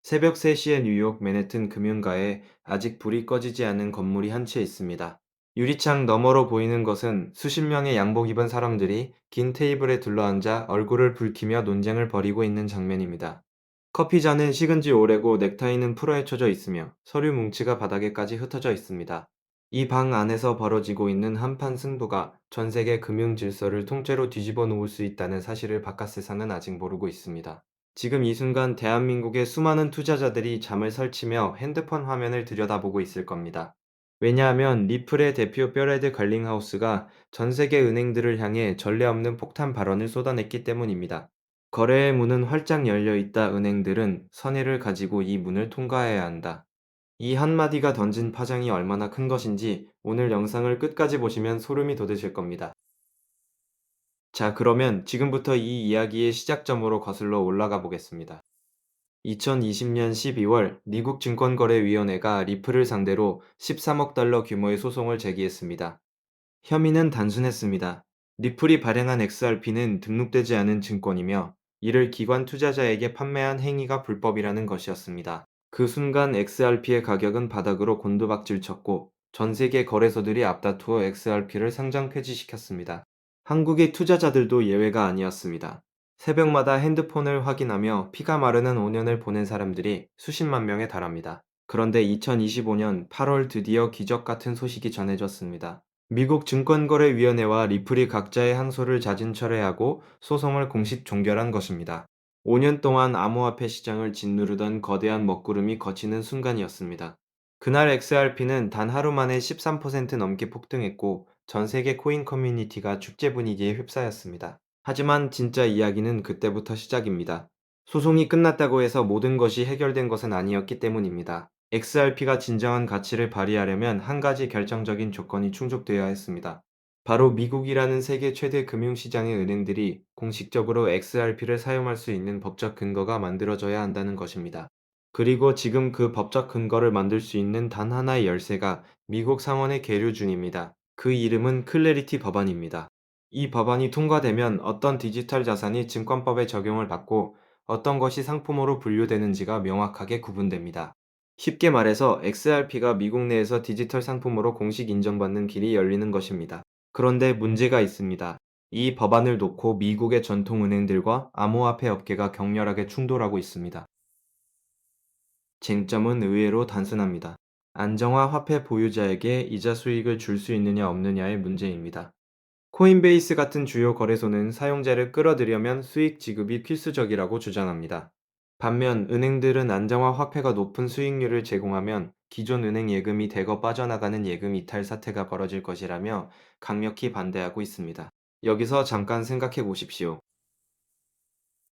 새벽 3시에 뉴욕 맨해튼 금융가에 아직 불이 꺼지지 않은 건물이 한 채 있습니다. 유리창 너머로 보이는 것은 수십 명의 양복 입은 사람들이 긴 테이블에 둘러앉아 얼굴을 붉히며 논쟁을 벌이고 있는 장면입니다. 커피 잔은 식은 지 오래고 넥타이는 풀어헤쳐져 있으며 서류 뭉치가 바닥에까지 흩어져 있습니다. 이 방 안에서 벌어지고 있는 한판 승부가 전 세계 금융 질서를 통째로 뒤집어 놓을 수 있다는 사실을 바깥 세상은 아직 모르고 있습니다. 지금 이 순간 대한민국의 수많은 투자자들이 잠을 설치며 핸드폰 화면을 들여다보고 있을 겁니다. 왜냐하면 리플의 대표 뼈레드 걸링하우스가 전 세계 은행들을 향해 전례 없는 폭탄 발언을 쏟아냈기 때문입니다. 거래의 문은 활짝 열려 있다. 은행들은 선의를 가지고 이 문을 통과해야 한다. 이 한마디가 던진 파장이 얼마나 큰 것인지 오늘 영상을 끝까지 보시면 소름이 돋으실 겁니다. 자, 그러면 지금부터 이 이야기의 시작점으로 거슬러 올라가 보겠습니다. 2020년 12월 미국 증권거래위원회가 리플을 상대로 13억 달러 규모의 소송을 제기했습니다. 혐의는 단순했습니다. 리플이 발행한 XRP는 등록되지 않은 증권이며 이를 기관 투자자에게 판매한 행위가 불법이라는 것이었습니다. 그 순간 XRP의 가격은 바닥으로 곤두박질 쳤고 전 세계 거래소들이 앞다투어 XRP를 상장 폐지시켰습니다. 한국의 투자자들도 예외가 아니었습니다. 새벽마다 핸드폰을 확인하며 피가 마르는 5년을 보낸 사람들이 수십만 명에 달합니다. 그런데 2025년 8월 드디어 기적 같은 소식이 전해졌습니다. 미국 증권거래위원회와 리플이 각자의 항소를 자진 철회하고 소송을 공식 종결한 것입니다. 5년 동안 암호화폐 시장을 짓누르던 거대한 먹구름이 걷히는 순간이었습니다. 그날 XRP는 단 하루 만에 13% 넘게 폭등했고 전 세계 코인 커뮤니티가 축제 분위기에 휩싸였습니다. 하지만 진짜 이야기는 그때부터 시작입니다. 소송이 끝났다고 해서 모든 것이 해결된 것은 아니었기 때문입니다. XRP가 진정한 가치를 발휘하려면 한 가지 결정적인 조건이 충족되어야 했습니다. 바로 미국이라는 세계 최대 금융시장의 은행들이 공식적으로 XRP를 사용할 수 있는 법적 근거가 만들어져야 한다는 것입니다. 그리고 지금 그 법적 근거를 만들 수 있는 단 하나의 열쇠가 미국 상원에 계류 중입니다. 그 이름은 클래리티 법안입니다. 이 법안이 통과되면 어떤 디지털 자산이 증권법의 적용을 받고 어떤 것이 상품으로 분류되는지가 명확하게 구분됩니다. 쉽게 말해서 XRP가 미국 내에서 디지털 상품으로 공식 인정받는 길이 열리는 것입니다. 그런데 문제가 있습니다. 이 법안을 놓고 미국의 전통은행들과 암호화폐 업계가 격렬하게 충돌하고 있습니다. 쟁점은 의외로 단순합니다. 안정화 화폐 보유자에게 이자 수익을 줄 수 있느냐 없느냐의 문제입니다. 코인베이스 같은 주요 거래소는 사용자를 끌어들이려면 수익 지급이 필수적이라고 주장합니다. 반면 은행들은 안정화 화폐가 높은 수익률을 제공하면 기존 은행 예금이 대거 빠져나가는 예금 이탈 사태가 벌어질 것이라며 강력히 반대하고 있습니다. 여기서 잠깐 생각해 보십시오.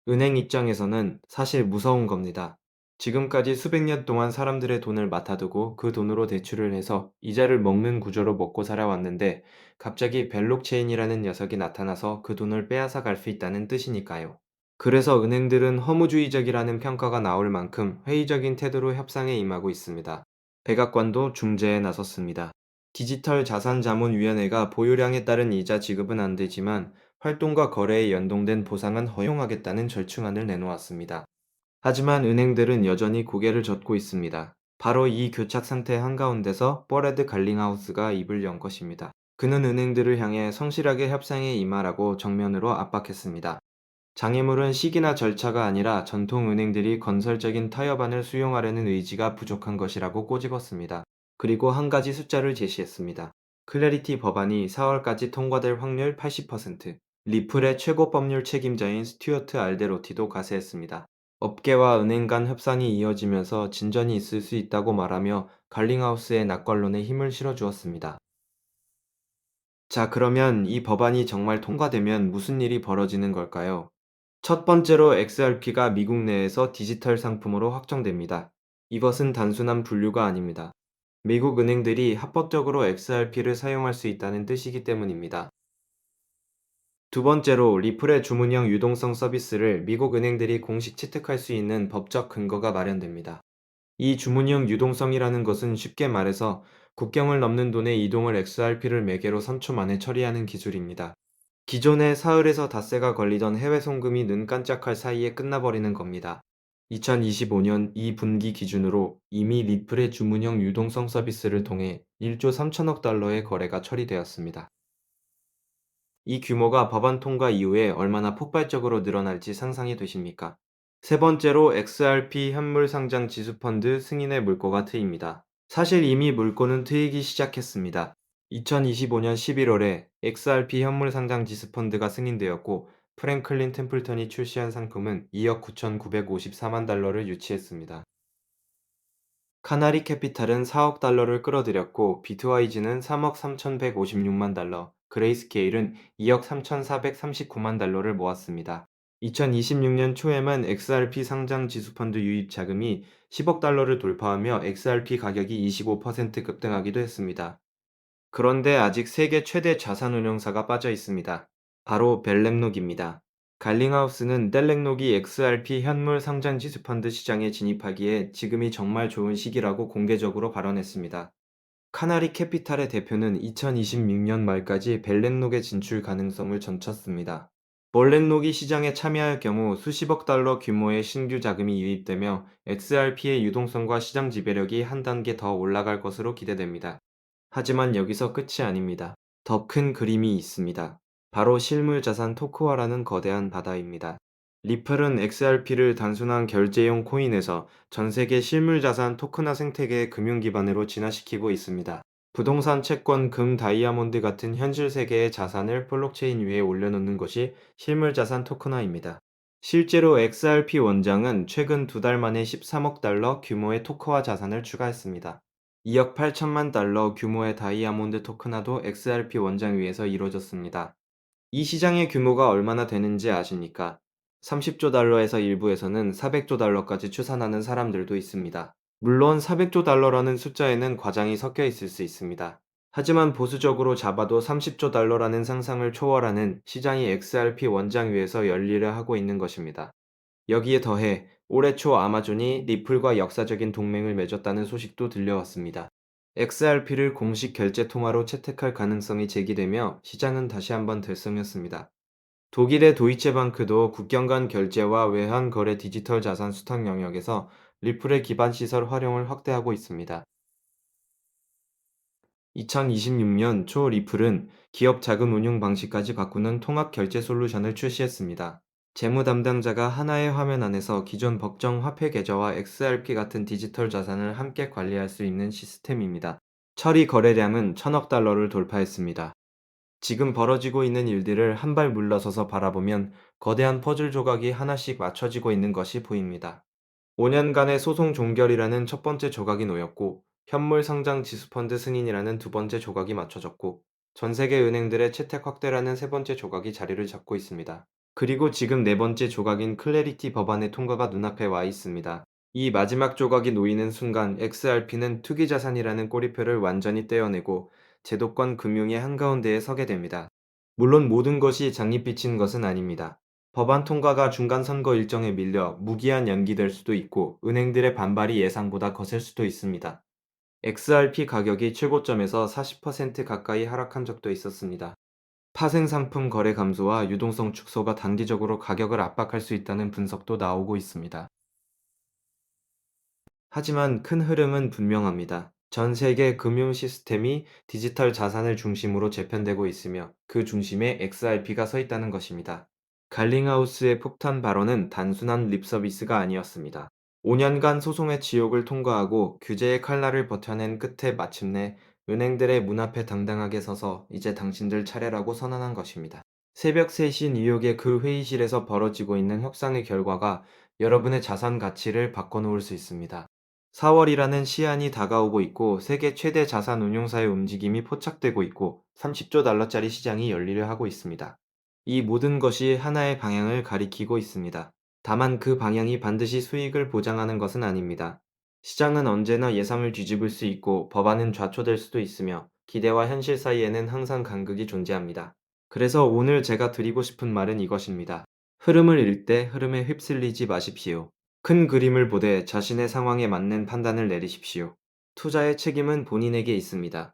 은행 입장에서는 사실 무서운 겁니다. 지금까지 수백 년 동안 사람들의 돈을 맡아두고 그 돈으로 대출을 해서 이자를 먹는 구조로 먹고 살아왔는데 갑자기 블록체인이라는 녀석이 나타나서 그 돈을 빼앗아 갈 수 있다는 뜻이니까요. 그래서 은행들은 허무주의적이라는 평가가 나올 만큼 회의적인 태도로 협상에 임하고 있습니다. 백악관도 중재에 나섰습니다. 디지털 자산자문위원회가 보유량에 따른 이자 지급은 안 되지만 활동과 거래에 연동된 보상은 허용하겠다는 절충안을 내놓았습니다. 하지만 은행들은 여전히 고개를 젓고 있습니다. 바로 이 교착 상태 한가운데서 버레드 갈링하우스가 입을 연 것입니다. 그는 은행들을 향해 성실하게 협상에 임하라고 정면으로 압박했습니다. 장애물은 시기나 절차가 아니라 전통 은행들이 건설적인 타협안을 수용하려는 의지가 부족한 것이라고 꼬집었습니다. 그리고 한 가지 숫자를 제시했습니다. 클래리티 법안이 4월까지 통과될 확률 80%, 리플의 최고 법률 책임자인 스튜어트 알데로티도 가세했습니다. 업계와 은행 간 협상이 이어지면서 진전이 있을 수 있다고 말하며 갈링하우스의 낙관론에 힘을 실어주었습니다. 자, 그러면 이 법안이 정말 통과되면 무슨 일이 벌어지는 걸까요? 첫 번째로 XRP가 미국 내에서 디지털 상품으로 확정됩니다. 이것은 단순한 분류가 아닙니다. 미국 은행들이 합법적으로 XRP를 사용할 수 있다는 뜻이기 때문입니다. 두 번째로 리플의 주문형 유동성 서비스를 미국 은행들이 공식 채택할 수 있는 법적 근거가 마련됩니다. 이 주문형 유동성이라는 것은 쉽게 말해서 국경을 넘는 돈의 이동을 XRP를 매개로 3초 만에 처리하는 기술입니다. 기존에 사흘에서 닷새가 걸리던 해외 송금이 눈 깜짝할 사이에 끝나버리는 겁니다. 2025년 2분기 기준으로 이미 리플의 주문형 유동성 서비스를 통해 1조 3천억 달러의 거래가 처리되었습니다. 이 규모가 법안 통과 이후에 얼마나 폭발적으로 늘어날지 상상이 되십니까? 세 번째로 XRP 현물 상장 지수펀드 승인의 물꼬가 트입니다. 사실 이미 물꼬는 트이기 시작했습니다. 2025년 11월에 XRP 현물 상장 지수펀드가 승인되었고 프랭클린 템플턴이 출시한 상품은 2억 9,954만 달러를 유치했습니다. 카나리 캐피탈은 4억 달러를 끌어들였고 비트와이즈는 3억 3,156만 달러, 그레이스케일은 2억 3,439만 달러를 모았습니다. 2026년 초에만 XRP 상장 지수펀드 유입 자금이 10억 달러를 돌파하며 XRP 가격이 25% 급등하기도 했습니다. 그런데 아직 세계 최대 자산운용사가 빠져 있습니다. 바로 벨렉록입니다. 갈링하우스는 델렉록이 XRP 현물 상장 지수펀드 시장에 진입하기에 지금이 정말 좋은 시기라고 공개적으로 발언했습니다. 카나리 캐피탈의 대표는 2026년 말까지 벨렉록의 진출 가능성을 점쳤습니다. 벨렉록이 시장에 참여할 경우 수십억 달러 규모의 신규 자금이 유입되며 XRP의 유동성과 시장 지배력이 한 단계 더 올라갈 것으로 기대됩니다. 하지만 여기서 끝이 아닙니다. 더 큰 그림이 있습니다. 바로 실물자산 토크화라는 거대한 바다입니다. 리플은 XRP를 단순한 결제용 코인에서 전 세계 실물자산 토큰화 생태계의 금융 기반으로 진화시키고 있습니다. 부동산, 채권, 금, 다이아몬드 같은 현실 세계의 자산을 블록체인 위에 올려놓는 것이 실물자산 토큰화입니다. 실제로 XRP 원장은 최근 두 달 만에 13억 달러 규모의 토크화 자산을 추가했습니다. 2억 8천만 달러 규모의 다이아몬드 토큰화도 XRP 원장 위에서 이루어졌습니다. 이 시장의 규모가 얼마나 되는지 아십니까? 30조 달러에서 일부에서는 400조 달러까지 추산하는 사람들도 있습니다. 물론 400조 달러라는 숫자에는 과장이 섞여 있을 수 있습니다. 하지만 보수적으로 잡아도 30조 달러라는 상상을 초월하는 시장이 XRP 원장 위에서 열일을 하고 있는 것입니다. 여기에 더해 올해 초 아마존이 리플과 역사적인 동맹을 맺었다는 소식도 들려왔습니다. XRP를 공식 결제 통화로 채택할 가능성이 제기되며 시장은 다시 한번 들썩였습니다. 독일의 도이체방크도 국경 간 결제와 외환 거래 디지털 자산 수탁 영역에서 리플의 기반 시설 활용을 확대하고 있습니다. 2026년 초 리플은 기업 자금 운용 방식까지 바꾸는 통합 결제 솔루션을 출시했습니다. 재무 담당자가 하나의 화면 안에서 기존 법정 화폐 계좌와 XRP 같은 디지털 자산을 함께 관리할 수 있는 시스템입니다. 처리 거래량은 1천억 달러를 돌파했습니다. 지금 벌어지고 있는 일들을 한 발 물러서서 바라보면 거대한 퍼즐 조각이 하나씩 맞춰지고 있는 것이 보입니다. 5년간의 소송 종결이라는 첫 번째 조각이 놓였고, 현물 상장 지수펀드 승인이라는 두 번째 조각이 맞춰졌고, 전 세계 은행들의 채택 확대라는 세 번째 조각이 자리를 잡고 있습니다. 그리고 지금 네 번째 조각인 클래리티 법안의 통과가 눈앞에 와 있습니다. 이 마지막 조각이 놓이는 순간 XRP는 투기자산이라는 꼬리표를 완전히 떼어내고 제도권 금융의 한가운데에 서게 됩니다. 물론 모든 것이 장밋빛인 것은 아닙니다. 법안 통과가 중간 선거 일정에 밀려 무기한 연기될 수도 있고 은행들의 반발이 예상보다 거셀 수도 있습니다. XRP 가격이 최고점에서 40% 가까이 하락한 적도 있었습니다. 파생상품 거래 감소와 유동성 축소가 단기적으로 가격을 압박할 수 있다는 분석도 나오고 있습니다. 하지만 큰 흐름은 분명합니다. 전 세계 금융 시스템이 디지털 자산을 중심으로 재편되고 있으며 그 중심에 XRP가 서 있다는 것입니다. 갈링하우스의 폭탄 발언은 단순한 립 서비스가 아니었습니다. 5년간 소송의 지옥을 통과하고 규제의 칼날을 버텨낸 끝에 마침내 은행들의 문 앞에 당당하게 서서 이제 당신들 차례라고 선언한 것입니다. 새벽 3시 뉴욕의 그 회의실에서 벌어지고 있는 협상의 결과가 여러분의 자산 가치를 바꿔놓을 수 있습니다. 4월이라는 시한이 다가오고 있고 세계 최대 자산 운용사의 움직임이 포착되고 있고 30조 달러짜리 시장이 열리려 하고 있습니다. 이 모든 것이 하나의 방향을 가리키고 있습니다. 다만 그 방향이 반드시 수익을 보장하는 것은 아닙니다. 시장은 언제나 예상을 뒤집을 수 있고 법안은 좌초될 수도 있으며 기대와 현실 사이에는 항상 간극이 존재합니다. 그래서 오늘 제가 드리고 싶은 말은 이것입니다. 흐름을 읽 때 흐름에 휩쓸리지 마십시오. 큰 그림을 보되 자신의 상황에 맞는 판단을 내리십시오. 투자의 책임은 본인에게 있습니다.